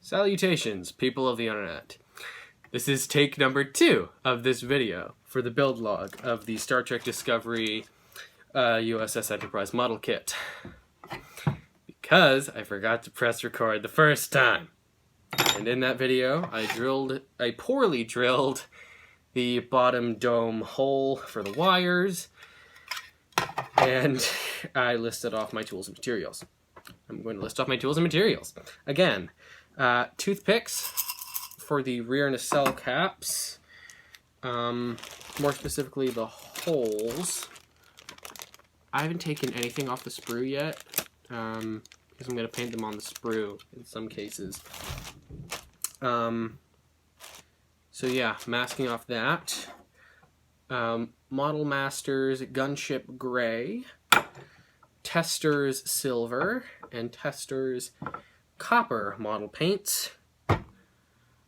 Salutations, people of the internet. This is take number 2 of this video for the build log of the Star Trek Discovery USS Enterprise model kit. Because I forgot to press record the first time. And in that video, I poorly drilled the bottom dome hole for the wires, and I listed off my tools and materials. I'm going to list off my tools and materials. Again, toothpicks for the rear nacelle caps, more specifically the holes. I haven't taken anything off the sprue yet, because I'm going to paint them on the sprue in some cases. So yeah, masking off that. Model Masters Gunship Gray, Testers Silver, and Testers Copper model paints.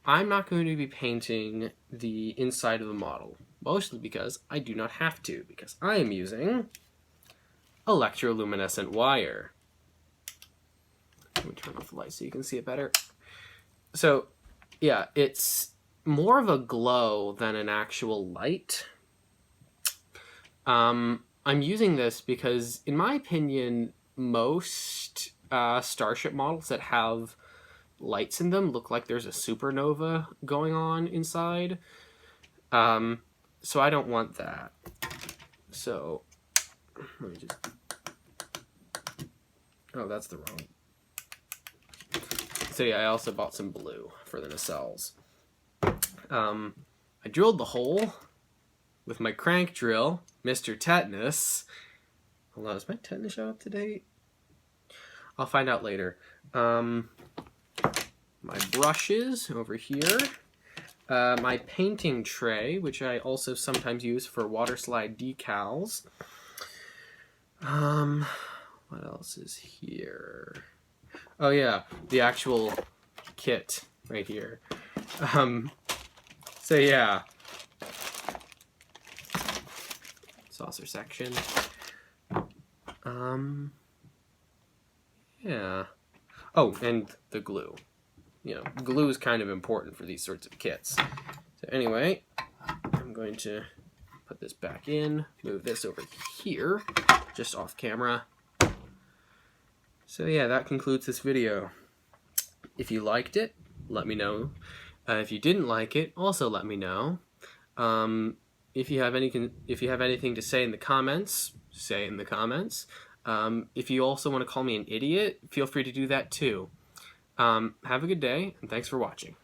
I'm not going to be painting the inside of the model, mostly because I do not have to, because I am using electroluminescent wire. Let me turn off the light so you can see it better. So, yeah, it's more of a glow than an actual light. I'm using this because, in my opinion, most Starship models that have lights in them look like there's a supernova going on inside. So I don't want that. So, let me just... Oh, that's the wrong... So yeah, I also bought some blue for the nacelles. I drilled the hole with my crank drill, Mr. Tetanus. Hold on, is my tetanus show up to date? I'll find out later. My brushes over here. My painting tray, which I also sometimes use for water slide decals. What else is here? Oh yeah, the actual kit right here. So yeah. Saucer section. Yeah. Oh, and the glue. You know, glue is kind of important for these sorts of kits. So anyway, I'm going to put this back in, move this over here, just off camera. So yeah, that concludes this video. If you liked it, let me know. If you didn't like it, also let me know. If you have anything to say in the comments, say it in the comments. If you also want to call me an idiot, feel free to do that too. Have a good day, and thanks for watching.